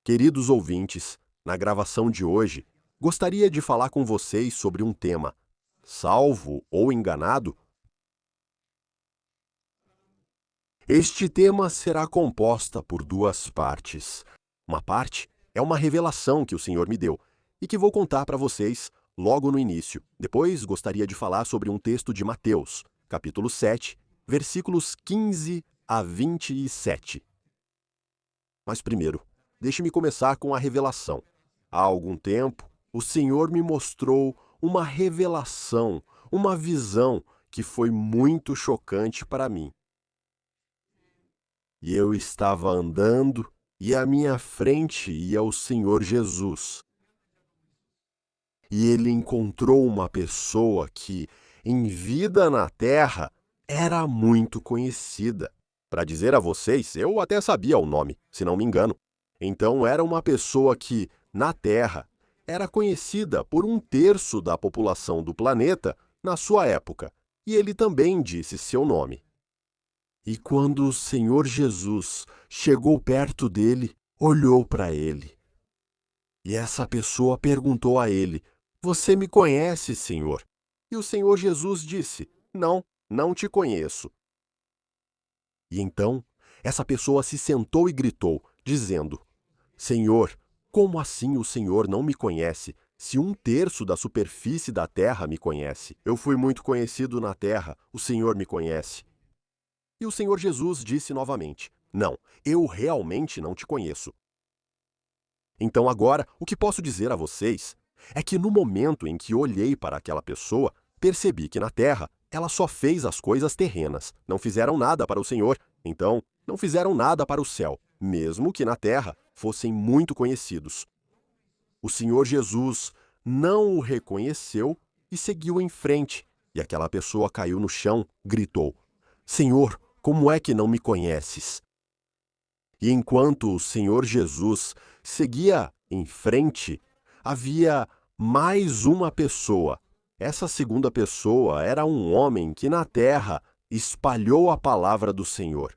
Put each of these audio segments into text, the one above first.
Queridos ouvintes, na gravação de hoje, gostaria de falar com vocês sobre um tema: salvo ou enganado? Este tema será composta por duas partes. Uma parte é uma revelação que o Senhor me deu e que vou contar para vocês logo no início. Depois, gostaria de falar sobre um texto de Mateus, capítulo 7, versículos 15 a 27. Mas primeiro, deixe-me começar com a revelação. Há algum tempo, o Senhor me mostrou uma revelação, uma visão que foi muito chocante para mim. E eu estava andando e à minha frente ia o Senhor Jesus. E ele encontrou uma pessoa que, em vida na terra, era muito conhecida. Para dizer a vocês, eu até sabia o nome, se não me engano. Então era uma pessoa que, na Terra, era conhecida por 1/3 da população do planeta na sua época, e ele também disse seu nome. E quando o Senhor Jesus chegou perto dele, olhou para ele. E essa pessoa perguntou a ele: "Você me conhece, Senhor?" E o Senhor Jesus disse: "Não, não te conheço." E então, essa pessoa se sentou e gritou, dizendo: "Senhor, como assim o Senhor não me conhece, se 1/3 da superfície da terra me conhece? Eu fui muito conhecido na terra, o Senhor me conhece." E o Senhor Jesus disse novamente: "Não, eu realmente não te conheço." Então agora, o que posso dizer a vocês é que no momento em que olhei para aquela pessoa, percebi que na terra ela só fez as coisas terrenas, não fizeram nada para o Senhor, então não fizeram nada para o céu, mesmo que na terra fossem muito conhecidos. O Senhor Jesus não o reconheceu e seguiu em frente, e aquela pessoa caiu no chão, gritou: "Senhor, como é que não me conheces?" E enquanto o Senhor Jesus seguia em frente, havia mais uma pessoa. Essa segunda pessoa era um homem que na terra espalhou a palavra do Senhor.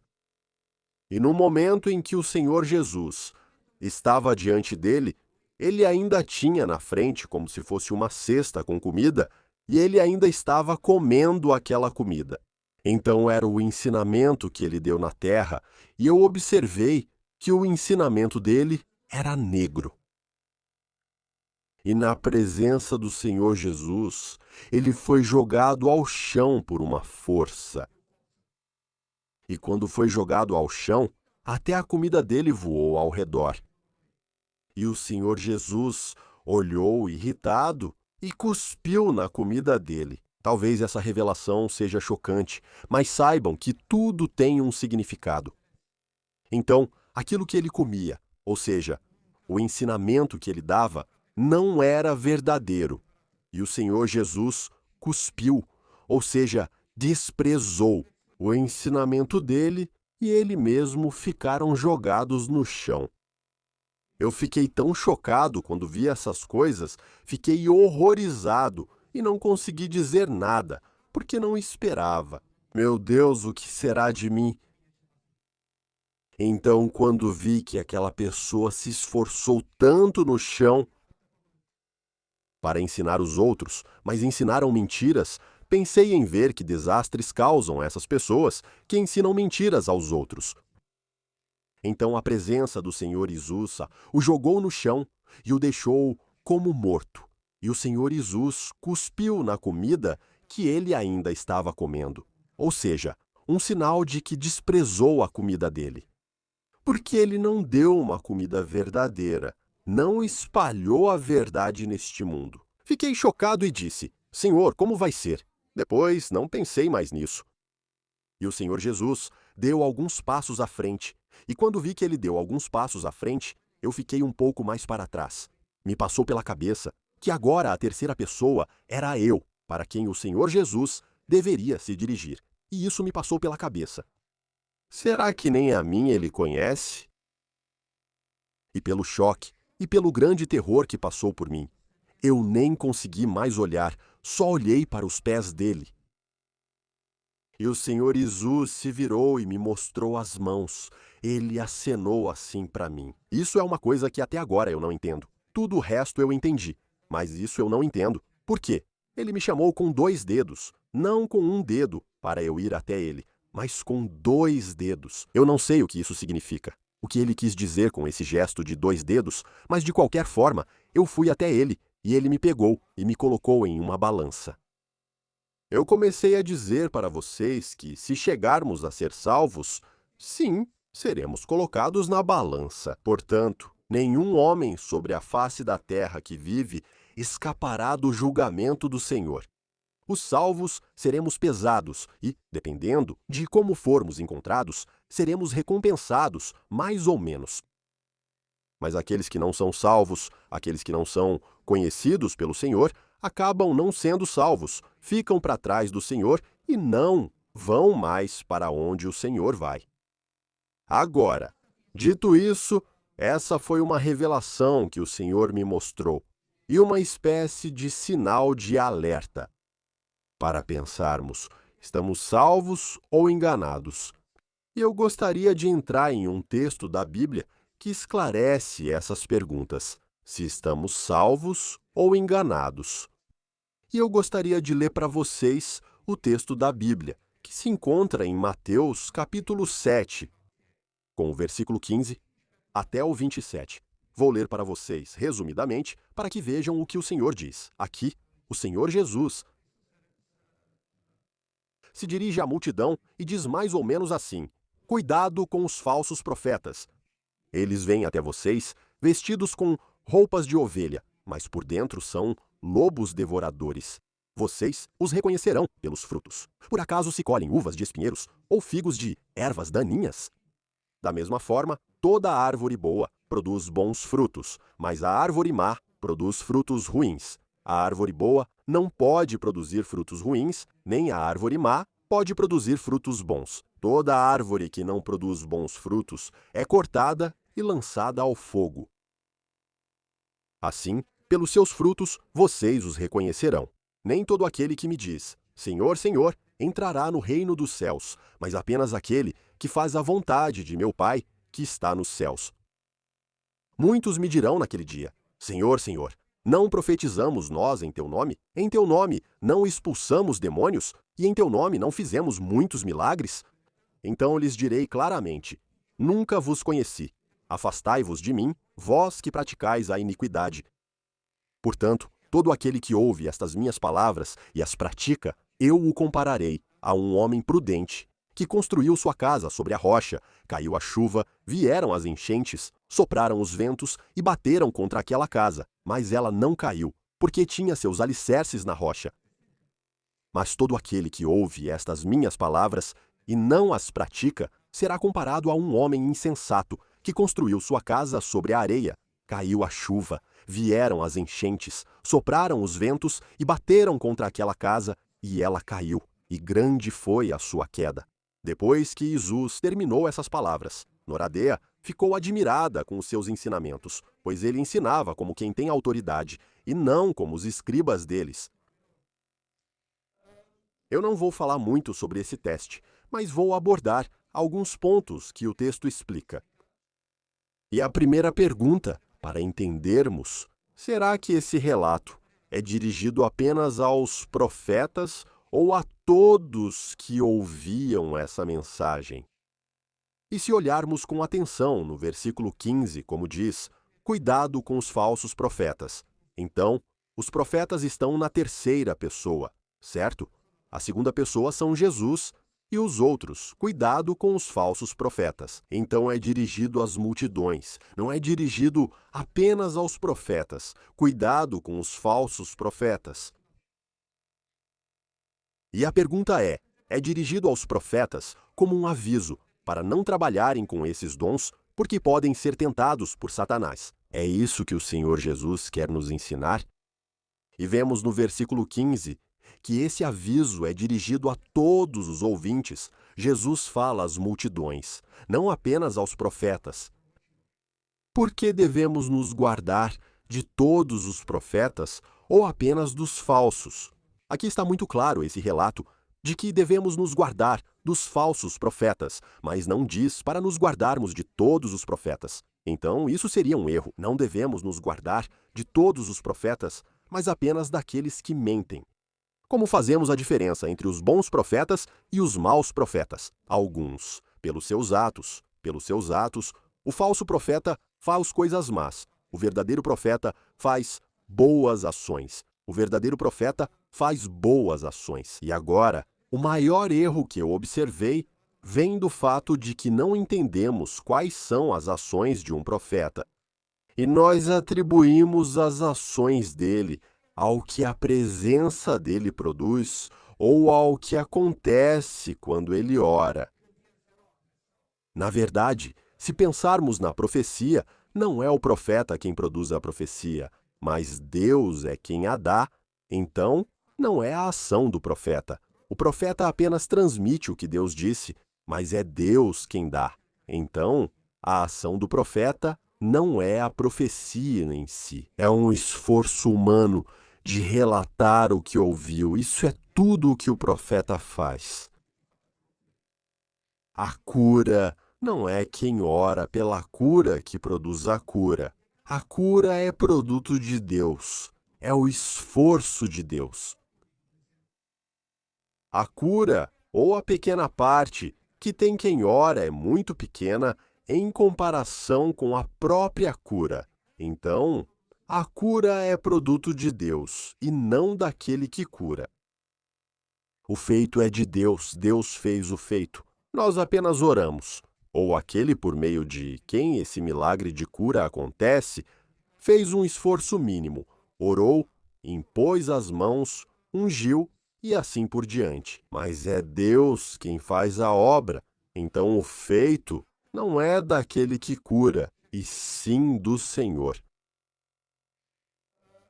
E no momento em que o Senhor Jesus estava diante dele, ele ainda tinha na frente como se fosse uma cesta com comida, e ele ainda estava comendo aquela comida. Então era o ensinamento que ele deu na terra, e eu observei que o ensinamento dele era negro. E na presença do Senhor Jesus, ele foi jogado ao chão por uma força. E quando foi jogado ao chão, até a comida dele voou ao redor. E o Senhor Jesus olhou irritado e cuspiu na comida dele. Talvez essa revelação seja chocante, mas saibam que tudo tem um significado. Então, aquilo que ele comia, ou seja, o ensinamento que ele dava, não era verdadeiro. E o Senhor Jesus cuspiu, ou seja, desprezou o ensinamento dele, e ele mesmo ficaram jogados no chão. Eu fiquei tão chocado quando vi essas coisas, fiquei horrorizado e não consegui dizer nada, porque não esperava. Meu Deus, o que será de mim? Então, quando vi que aquela pessoa se esforçou tanto no chão para ensinar os outros, mas ensinaram mentiras, pensei em ver que desastres causam essas pessoas que ensinam mentiras aos outros. Então a presença do Senhor Jesus o jogou no chão e o deixou como morto. E o Senhor Jesus cuspiu na comida que ele ainda estava comendo. Ou seja, um sinal de que desprezou a comida dele. Porque ele não deu uma comida verdadeira, não espalhou a verdade neste mundo. Fiquei chocado e disse: "Senhor, como vai ser?" Depois não pensei mais nisso. E o Senhor Jesus deu alguns passos à frente, e quando vi que ele deu alguns passos à frente, eu fiquei um pouco mais para trás. Me passou pela cabeça que agora a terceira pessoa era eu, para quem o Senhor Jesus deveria se dirigir. E isso me passou pela cabeça. Será que nem a mim ele conhece? E pelo choque, e pelo grande terror que passou por mim, eu nem consegui mais olhar, só olhei para os pés dele. E o Senhor Jesus se virou e me mostrou as mãos. Ele acenou assim para mim. Isso é uma coisa que até agora eu não entendo. Tudo o resto eu entendi, mas isso eu não entendo. Por quê? Ele me chamou com 2 dedos, não com um dedo, para eu ir até ele, mas com 2 dedos. Eu não sei o que isso significa, o que ele quis dizer com esse gesto de 2 dedos, mas de qualquer forma, eu fui até ele, e ele me pegou e me colocou em uma balança. Eu comecei a dizer para vocês que, se chegarmos a ser salvos, sim, seremos colocados na balança. Portanto, nenhum homem sobre a face da terra que vive escapará do julgamento do Senhor. Os salvos seremos pesados e, dependendo de como formos encontrados, seremos recompensados mais ou menos. Mas aqueles que não são salvos, aqueles que não são conhecidos pelo Senhor, acabam não sendo salvos, ficam para trás do Senhor e não vão mais para onde o Senhor vai. Agora, dito isso, essa foi uma revelação que o Senhor me mostrou e uma espécie de sinal de alerta. Para pensarmos, estamos salvos ou enganados? E eu gostaria de entrar em um texto da Bíblia que esclarece essas perguntas, se estamos salvos ou enganados. E eu gostaria de ler para vocês o texto da Bíblia, que se encontra em Mateus capítulo 7, com o versículo 15 até o 27. Vou ler para vocês, resumidamente, para que vejam o que o Senhor diz. Aqui, o Senhor Jesus se dirige à multidão e diz mais ou menos assim: cuidado com os falsos profetas. Eles vêm até vocês vestidos com roupas de ovelha, mas por dentro são lobos devoradores. Vocês os reconhecerão pelos frutos. Por acaso se colhem uvas de espinheiros ou figos de ervas daninhas? Da mesma forma, toda árvore boa produz bons frutos, mas a árvore má produz frutos ruins. A árvore boa não pode produzir frutos ruins, nem a árvore má pode produzir frutos bons. Toda árvore que não produz bons frutos é cortada e lançada ao fogo. Assim, pelos seus frutos, vocês os reconhecerão. Nem todo aquele que me diz, Senhor, Senhor, entrará no reino dos céus, mas apenas aquele que faz a vontade de meu Pai que está nos céus. Muitos me dirão naquele dia, Senhor, Senhor, não profetizamos nós em teu nome? Em teu nome não expulsamos demônios? E em teu nome não fizemos muitos milagres? Então lhes direi claramente, nunca vos conheci. Afastai-vos de mim, vós que praticais a iniquidade. Portanto, todo aquele que ouve estas minhas palavras e as pratica, eu o compararei a um homem prudente, que construiu sua casa sobre a rocha, caiu a chuva, vieram as enchentes, sopraram os ventos e bateram contra aquela casa, mas ela não caiu, porque tinha seus alicerces na rocha. Mas todo aquele que ouve estas minhas palavras e não as pratica, será comparado a um homem insensato, que construiu sua casa sobre a areia. Caiu a chuva, vieram as enchentes, sopraram os ventos e bateram contra aquela casa, e ela caiu, e grande foi a sua queda. Depois que Jesus terminou essas palavras, Noradeia ficou admirada com os seus ensinamentos, pois ele ensinava como quem tem autoridade, e não como os escribas deles. Eu não vou falar muito sobre esse teste, mas vou abordar alguns pontos que o texto explica. E a primeira pergunta, para entendermos, será que esse relato é dirigido apenas aos profetas ou a todos que ouviam essa mensagem? E se olharmos com atenção no versículo 15, como diz, cuidado com os falsos profetas. Então, os profetas estão na terceira pessoa, certo? A segunda pessoa são Jesus e os outros, cuidado com os falsos profetas. Então é dirigido às multidões, não é dirigido apenas aos profetas. Cuidado com os falsos profetas. E a pergunta é dirigido aos profetas como um aviso para não trabalharem com esses dons, porque podem ser tentados por Satanás. É isso que o Senhor Jesus quer nos ensinar? E vemos no versículo 15 que esse aviso é dirigido a todos os ouvintes. Jesus fala às multidões, não apenas aos profetas. Por que devemos nos guardar de todos os profetas ou apenas dos falsos? Aqui está muito claro esse relato de que devemos nos guardar dos falsos profetas, mas não diz para nos guardarmos de todos os profetas. Então, isso seria um erro. Não devemos nos guardar de todos os profetas, mas apenas daqueles que mentem. Como fazemos a diferença entre os bons profetas e os maus profetas? Alguns, pelos seus atos. Pelos seus atos, o falso profeta faz coisas más. O verdadeiro profeta faz boas ações. O verdadeiro profeta faz boas ações. E agora, o maior erro que eu observei vem do fato de que não entendemos quais são as ações de um profeta. E nós atribuímos as ações dele ao que a presença dele produz ou ao que acontece quando ele ora. Na verdade, se pensarmos na profecia, não é o profeta quem produz a profecia, mas Deus é quem a dá. Então, não é a ação do profeta. O profeta apenas transmite o que Deus disse, mas é Deus quem dá. Então, a ação do profeta não é a profecia em si. É um esforço humano de relatar o que ouviu. Isso é tudo o que o profeta faz. A cura não é quem ora pela cura que produz a cura. A cura é produto de Deus. É o esforço de Deus. A cura, ou a pequena parte que tem quem ora, é muito pequena em comparação com a própria cura. Então, a cura é produto de Deus e não daquele que cura. O feito é de Deus, Deus fez o feito. Nós apenas oramos. Ou aquele por meio de quem esse milagre de cura acontece, fez um esforço mínimo, orou, impôs as mãos, ungiu e assim por diante. Mas é Deus quem faz a obra, então o feito não é daquele que cura, e sim do Senhor.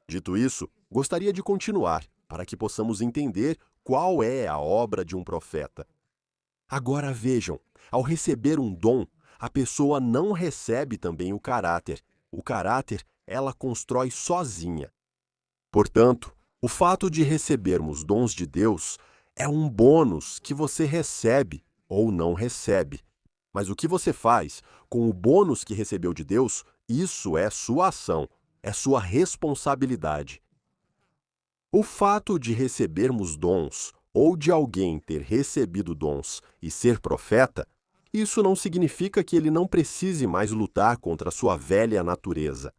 Dito isso, gostaria de continuar, para que possamos entender qual é a obra de um profeta. Agora vejam, ao receber um dom, a pessoa não recebe também o caráter. O caráter ela constrói sozinha. Portanto, o fato de recebermos dons de Deus é um bônus que você recebe ou não recebe. Mas o que você faz com o bônus que recebeu de Deus, isso é sua ação. É sua responsabilidade. O fato de recebermos dons ou de alguém ter recebido dons e ser profeta, isso não significa que ele não precise mais lutar contra a sua velha natureza.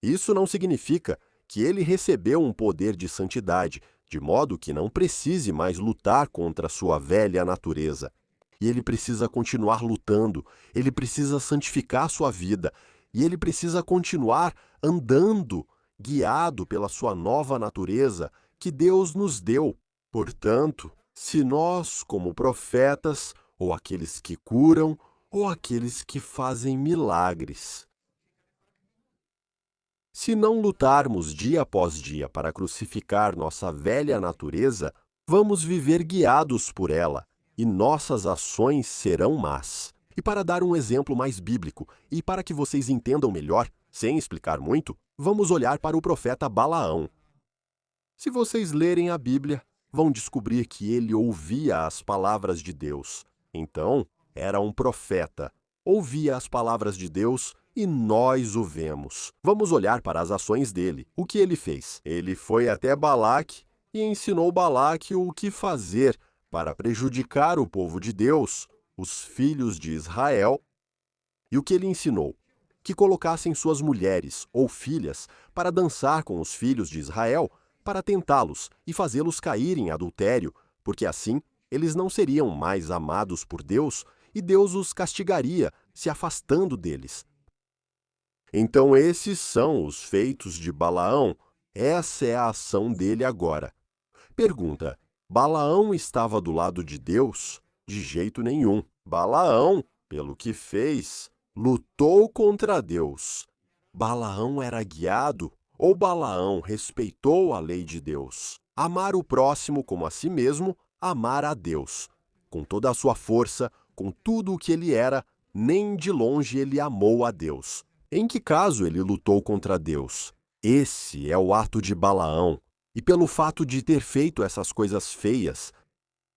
Isso não significa que ele recebeu um poder de santidade, de modo que não precise mais lutar contra a sua velha natureza. E ele precisa continuar lutando, ele precisa santificar sua vida, e ele precisa continuar andando, guiado pela sua nova natureza que Deus nos deu. Portanto, se nós, como profetas, ou aqueles que curam, ou aqueles que fazem milagres, se não lutarmos dia após dia para crucificar nossa velha natureza, vamos viver guiados por ela, e nossas ações serão más. E para dar um exemplo mais bíblico, e para que vocês entendam melhor, sem explicar muito, vamos olhar para o profeta Balaão. Se vocês lerem a Bíblia, vão descobrir que ele ouvia as palavras de Deus. Então, era um profeta. Ouvia as palavras de Deus e nós o vemos. Vamos olhar para as ações dele. O que ele fez? Ele foi até Balaque e ensinou Balaque o que fazer para prejudicar o povo de Deus, os filhos de Israel. E o que ele ensinou? Que colocassem suas mulheres ou filhas para dançar com os filhos de Israel, para tentá-los e fazê-los cair em adultério, porque assim eles não seriam mais amados por Deus e Deus os castigaria, se afastando deles. Então esses são os feitos de Balaão, essa é a ação dele agora. Pergunta: Balaão estava do lado de Deus? De jeito nenhum. Balaão, pelo que fez, lutou contra Deus. Balaão era guiado ou Balaão respeitou a lei de Deus? Amar o próximo como a si mesmo, amar a Deus. Com toda a sua força, com tudo o que ele era, nem de longe ele amou a Deus. Em que caso ele lutou contra Deus? Esse é o ato de Balaão. E pelo fato de ter feito essas coisas feias,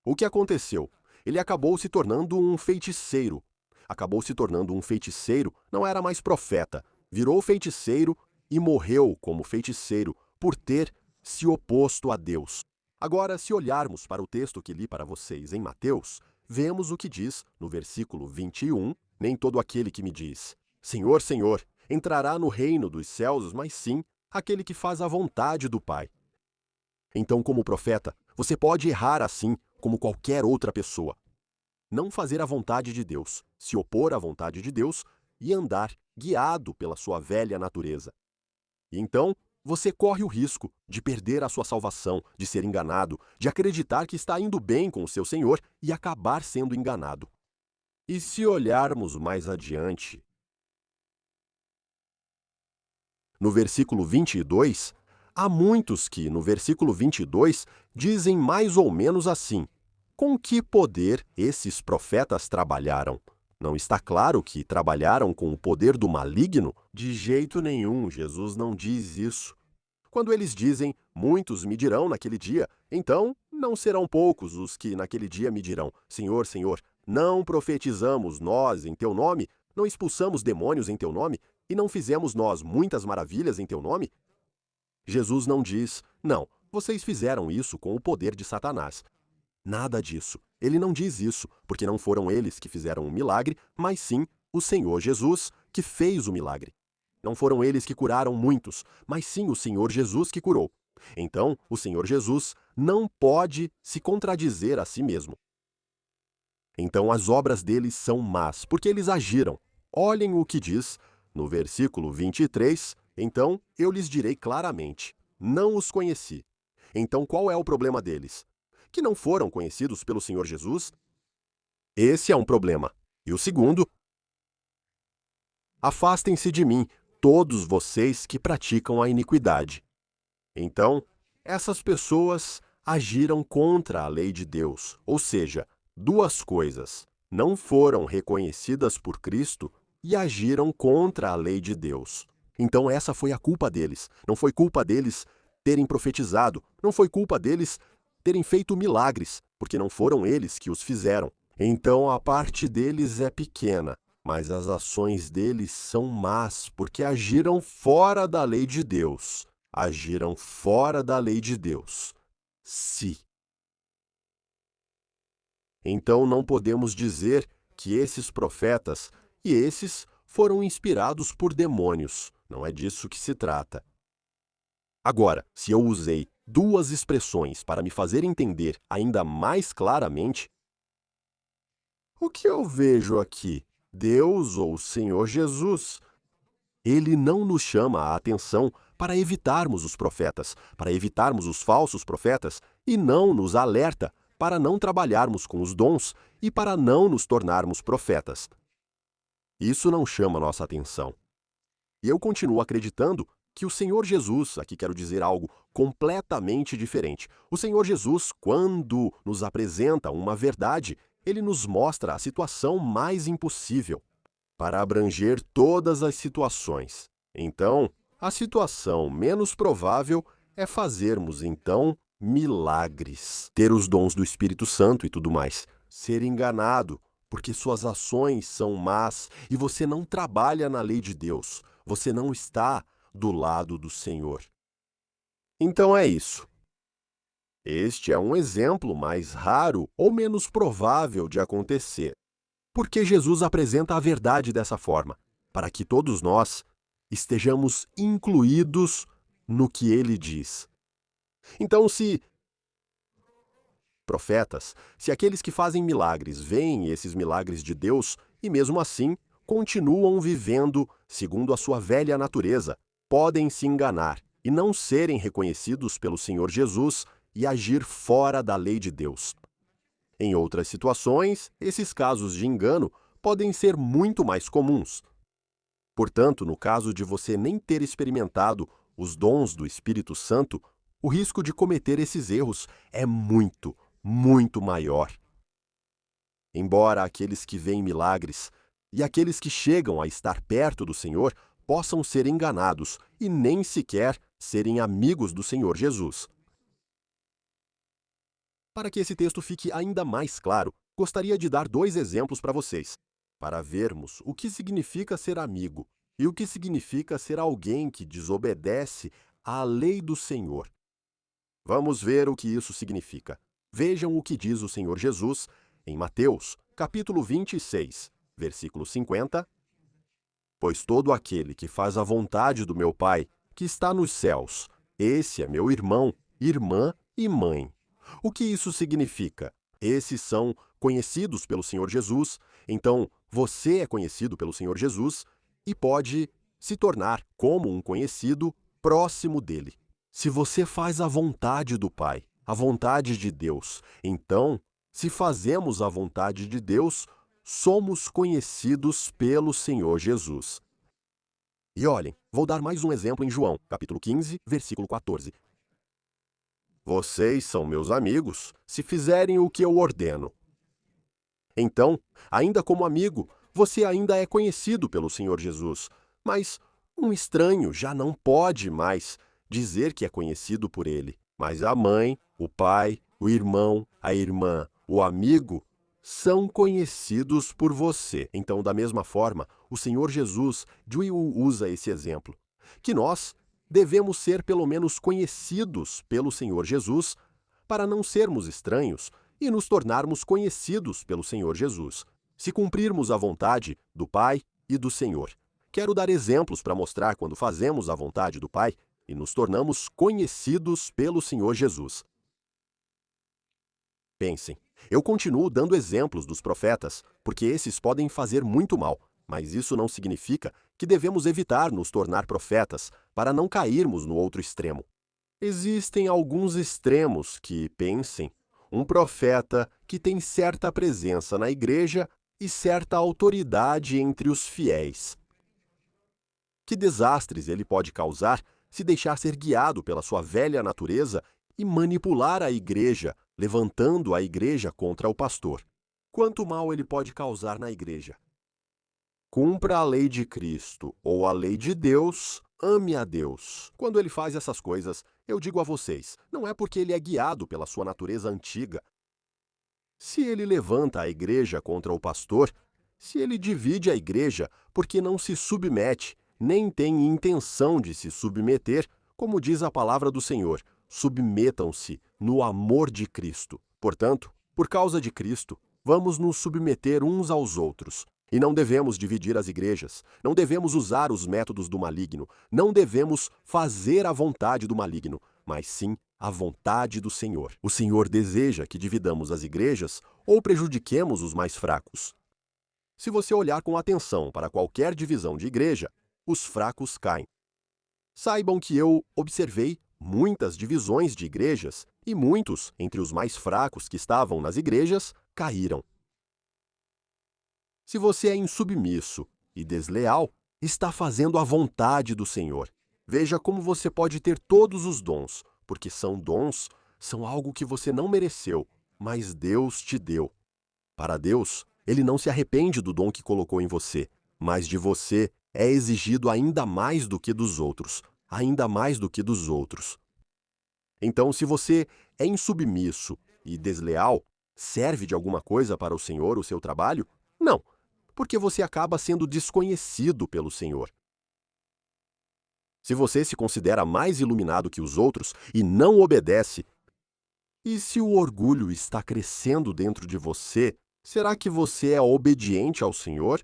O que aconteceu? Ele acabou se tornando um feiticeiro. Acabou se tornando um feiticeiro, não era mais profeta. Virou feiticeiro e morreu como feiticeiro por ter se oposto a Deus. Agora, se olharmos para o texto que li para vocês em Mateus, vemos o que diz no versículo 21, nem todo aquele que me diz, Senhor, Senhor, entrará no reino dos céus, mas sim aquele que faz a vontade do Pai. Então, como profeta, você pode errar assim como qualquer outra pessoa. Não fazer a vontade de Deus, se opor à vontade de Deus e andar guiado pela sua velha natureza. E então, você corre o risco de perder a sua salvação, de ser enganado, de acreditar que está indo bem com o seu Senhor e acabar sendo enganado. E se olharmos mais adiante, no versículo 22, há muitos que, no versículo 22, dizem mais ou menos assim: com que poder esses profetas trabalharam? Não está claro que trabalharam com o poder do maligno? De jeito nenhum, Jesus não diz isso. Quando eles dizem, muitos me dirão naquele dia, então não serão poucos os que naquele dia me dirão, Senhor, Senhor, não profetizamos nós em teu nome, não expulsamos demônios em teu nome, e não fizemos nós muitas maravilhas em teu nome? Jesus não diz, não, vocês fizeram isso com o poder de Satanás. Nada disso. Ele não diz isso, porque não foram eles que fizeram o milagre, mas sim o Senhor Jesus que fez o milagre. Não foram eles que curaram muitos, mas sim o Senhor Jesus que curou. Então, o Senhor Jesus não pode se contradizer a si mesmo. Então, as obras deles são más, porque eles agiram. Olhem o que diz no versículo 23, então eu lhes direi claramente, não os conheci. Então, qual é o problema deles? Que não foram conhecidos pelo Senhor Jesus? Esse é um problema. E o segundo, afastem-se de mim, todos vocês que praticam a iniquidade. Então, essas pessoas agiram contra a lei de Deus, ou seja, duas coisas. Não foram reconhecidas por Cristo e agiram contra a lei de Deus. Então essa foi a culpa deles. Não foi culpa deles terem profetizado, não foi culpa deles terem feito milagres, porque não foram eles que os fizeram. Então a parte deles é pequena, mas as ações deles são más, porque agiram fora da lei de Deus. Agiram fora da lei de Deus. Se. Então não podemos dizer que esses profetas e esses foram inspirados por demônios. Não é disso que se trata. Agora, se eu usei duas expressões para me fazer entender ainda mais claramente, o que eu vejo aqui? Deus ou o Senhor Jesus? Ele não nos chama a atenção para evitarmos os profetas, para evitarmos os falsos profetas, e não nos alerta para não trabalharmos com os dons e para não nos tornarmos profetas. Isso não chama nossa atenção. E eu continuo acreditando que o Senhor Jesus, aqui quero dizer algo completamente diferente. O Senhor Jesus, quando nos apresenta uma verdade, ele nos mostra a situação mais impossível, para abranger todas as situações. Então, a situação menos provável é fazermos, então, milagres, ter os dons do Espírito Santo e tudo mais, ser enganado, porque suas ações são más e você não trabalha na lei de Deus, você não está do lado do Senhor. Então é isso. Este é um exemplo mais raro ou menos provável de acontecer, porque Jesus apresenta a verdade dessa forma, para que todos nós estejamos incluídos no que ele diz. Então, se profetas, se aqueles que fazem milagres veem esses milagres de Deus e mesmo assim continuam vivendo segundo a sua velha natureza, podem se enganar e não serem reconhecidos pelo Senhor Jesus e agir fora da lei de Deus. Em outras situações, esses casos de engano podem ser muito mais comuns. Portanto, no caso de você nem ter experimentado os dons do Espírito Santo, o risco de cometer esses erros é muito, muito maior. Embora aqueles que veem milagres e aqueles que chegam a estar perto do Senhor possam ser enganados e nem sequer serem amigos do Senhor Jesus. Para que esse texto fique ainda mais claro, gostaria de dar 2 exemplos para vocês, para vermos o que significa ser amigo e o que significa ser alguém que desobedece à lei do Senhor. Vamos ver o que isso significa. Vejam o que diz o Senhor Jesus em Mateus, capítulo 26, versículo 50. Pois todo aquele que faz a vontade do meu Pai, que está nos céus, esse é meu irmão, irmã e mãe. O que isso significa? Esses são conhecidos pelo Senhor Jesus, então você é conhecido pelo Senhor Jesus e pode se tornar como um conhecido próximo dele. Se você faz a vontade do Pai, a vontade de Deus, então, se fazemos a vontade de Deus, somos conhecidos pelo Senhor Jesus. E olhem, vou dar mais um exemplo em João, capítulo 15, versículo 14. Vocês são meus amigos, se fizerem o que eu ordeno. Então, ainda como amigo, você ainda é conhecido pelo Senhor Jesus, mas um estranho já não pode mais dizer que é conhecido por ele. Mas a mãe, o pai, o irmão, a irmã, o amigo são conhecidos por você. Então, da mesma forma, o Senhor Jesus usa esse exemplo, que nós devemos ser pelo menos conhecidos pelo Senhor Jesus para não sermos estranhos e nos tornarmos conhecidos pelo Senhor Jesus, se cumprirmos a vontade do Pai e do Senhor. Quero dar exemplos para mostrar quando fazemos a vontade do Pai e nos tornamos conhecidos pelo Senhor Jesus. Pensem, eu continuo dando exemplos dos profetas, porque esses podem fazer muito mal, mas isso não significa que devemos evitar nos tornar profetas para não cairmos no outro extremo. Existem alguns extremos que, pensem, um profeta que tem certa presença na igreja e certa autoridade entre os fiéis. Que desastres ele pode causar se deixar ser guiado pela sua velha natureza e manipular a igreja, levantando a igreja contra o pastor. Quanto mal ele pode causar na igreja? Cumpra a lei de Cristo ou a lei de Deus, ame a Deus. Quando ele faz essas coisas, eu digo a vocês, não é porque ele é guiado pela sua natureza antiga. Se ele levanta a igreja contra o pastor, se ele divide a igreja porque não se submete, nem tem intenção de se submeter, como diz a palavra do Senhor, submetam-se no amor de Cristo. Portanto, por causa de Cristo, vamos nos submeter uns aos outros. E não devemos dividir as igrejas, não devemos usar os métodos do maligno, não devemos fazer a vontade do maligno, mas sim a vontade do Senhor. O Senhor deseja que dividamos as igrejas ou prejudiquemos os mais fracos. Se você olhar com atenção para qualquer divisão de igreja, os fracos caem. Saibam que eu observei muitas divisões de igrejas e muitos, entre os mais fracos que estavam nas igrejas, caíram. Se você é insubmisso e desleal, está fazendo a vontade do Senhor. Veja como você pode ter todos os dons, porque dons, são algo que você não mereceu, mas Deus te deu. Para Deus, Ele não se arrepende do dom que colocou em você, mas de você é exigido ainda mais do que dos outros, ainda mais do que dos outros. Então, se você é insubmisso e desleal, serve de alguma coisa para o Senhor o seu trabalho? Não, porque você acaba sendo desconhecido pelo Senhor. Se você se considera mais iluminado que os outros e não obedece, e se o orgulho está crescendo dentro de você, será que você é obediente ao Senhor?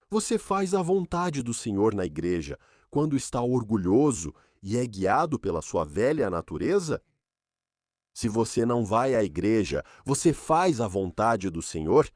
Você faz a vontade do Senhor na igreja quando está orgulhoso e é guiado pela sua velha natureza? Se você não vai à igreja, você faz a vontade do Senhor?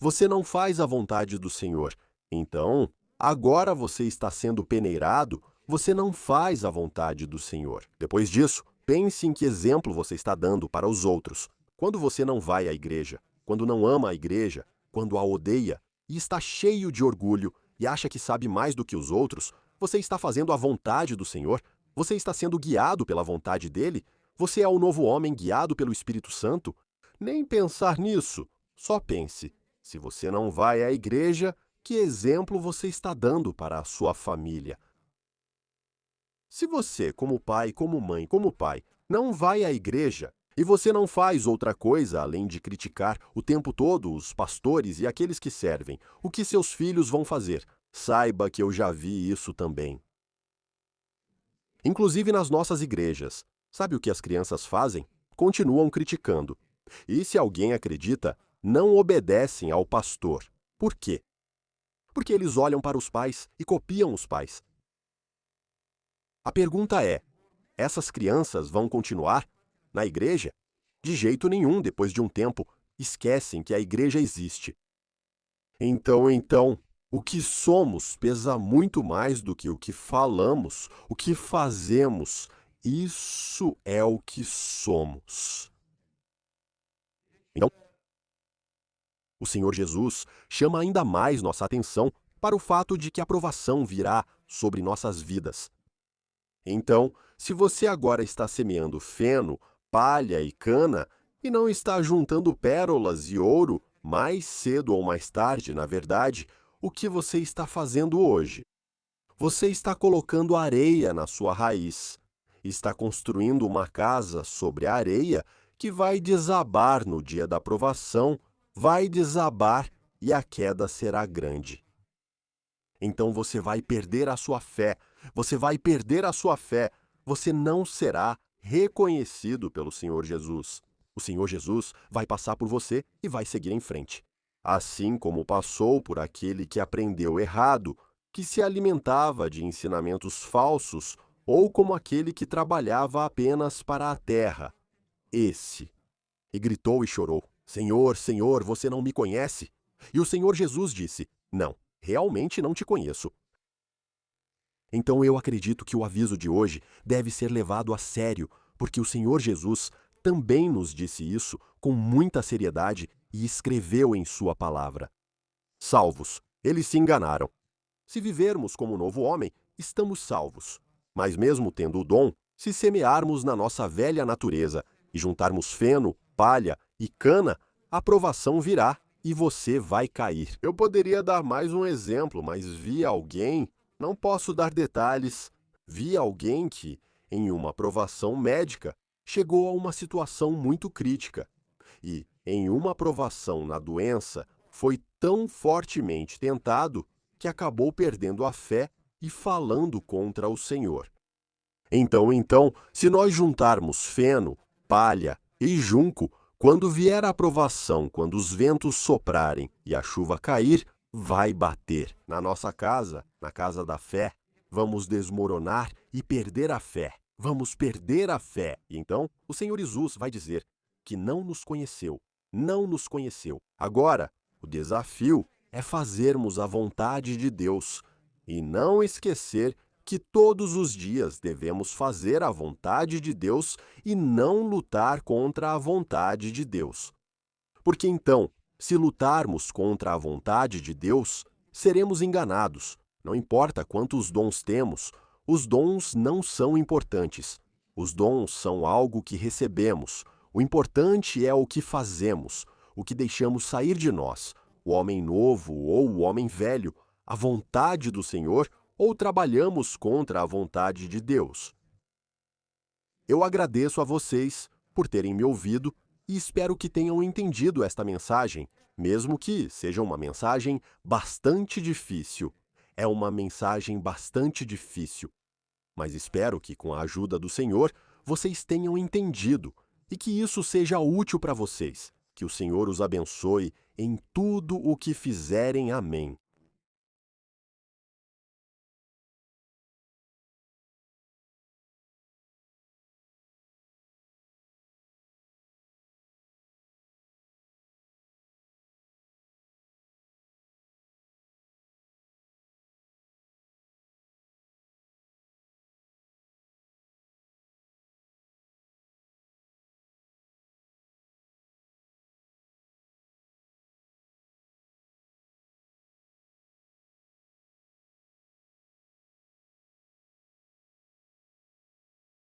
Você não faz a vontade do Senhor. Então, agora você está sendo peneirado, você não faz a vontade do Senhor. Depois disso, pense em que exemplo você está dando para os outros. Quando você não vai à igreja, quando não ama a igreja, quando a odeia e está cheio de orgulho e acha que sabe mais do que os outros, você está fazendo a vontade do Senhor? Você está sendo guiado pela vontade dele? Você é o novo homem guiado pelo Espírito Santo? Nem pensar nisso. Só pense. Se você não vai à igreja, que exemplo você está dando para a sua família? Se você, como pai, como mãe, como pai, não vai à igreja E você não faz outra coisa além de criticar o tempo todo os pastores e aqueles que servem. O que seus filhos vão fazer? Saiba que eu já vi isso também. Inclusive nas nossas igrejas. Sabe o que as crianças fazem? Continuam criticando. E se alguém acredita, não obedecem ao pastor. Por quê? Porque eles olham para os pais e copiam os pais. A pergunta é: essas crianças vão continuar na igreja? De jeito nenhum, depois de um tempo, esquecem que a igreja existe. Então, o que somos pesa muito mais do que o que falamos, o que fazemos. Isso é o que somos. Então, o Senhor Jesus chama ainda mais nossa atenção para o fato de que a provação virá sobre nossas vidas. Então, se você agora está semeando feno, palha e cana, e não está juntando pérolas e ouro, mais cedo ou mais tarde, na verdade, o que você está fazendo hoje? Você está colocando areia na sua raiz. Está construindo uma casa sobre a areia que vai desabar no dia da provação, vai desabar e a queda será grande. Então você vai perder a sua fé, você vai perder a sua fé, você não será reconhecido pelo Senhor Jesus. O Senhor Jesus vai passar por você e vai seguir em frente. Assim como passou por aquele que aprendeu errado, que se alimentava de ensinamentos falsos, ou como aquele que trabalhava apenas para a terra. Esse. E gritou e chorou: Senhor, Senhor, você não me conhece? E o Senhor Jesus disse: Não, realmente não te conheço. Então eu acredito que o aviso de hoje deve ser levado a sério, porque o Senhor Jesus também nos disse isso com muita seriedade e escreveu em sua palavra. Salvos, eles se enganaram. Se vivermos como novo homem, estamos salvos. Mas mesmo tendo o dom, se semearmos na nossa velha natureza e juntarmos feno, palha e cana, a provação virá e você vai cair. Eu poderia dar mais um exemplo, mas vi alguém, não posso dar detalhes, vi alguém que, em uma provação médica, chegou a uma situação muito crítica. E, em uma provação na doença, foi tão fortemente tentado que acabou perdendo a fé e falando contra o Senhor. Então, se nós juntarmos feno, palha e junco, quando vier a provação, quando os ventos soprarem e a chuva cair, vai bater na nossa casa, na casa da fé. Vamos desmoronar e perder a fé. Vamos perder a fé. E então, o Senhor Jesus vai dizer que não nos conheceu. Não nos conheceu. Agora, o desafio é fazermos a vontade de Deus e não esquecer que todos os dias devemos fazer a vontade de Deus e não lutar contra a vontade de Deus. Porque então, se lutarmos contra a vontade de Deus, seremos enganados. Não importa quantos dons temos, os dons não são importantes. Os dons são algo que recebemos. O importante é o que fazemos, o que deixamos sair de nós, o homem novo ou o homem velho, a vontade do Senhor, ou trabalhamos contra a vontade de Deus. Eu agradeço a vocês por terem me ouvido e espero que tenham entendido esta mensagem, mesmo que seja uma mensagem bastante difícil. É uma mensagem bastante difícil. Mas espero que, com a ajuda do Senhor, vocês tenham entendido e que isso seja útil para vocês. Que o Senhor os abençoe em tudo o que fizerem. Amém.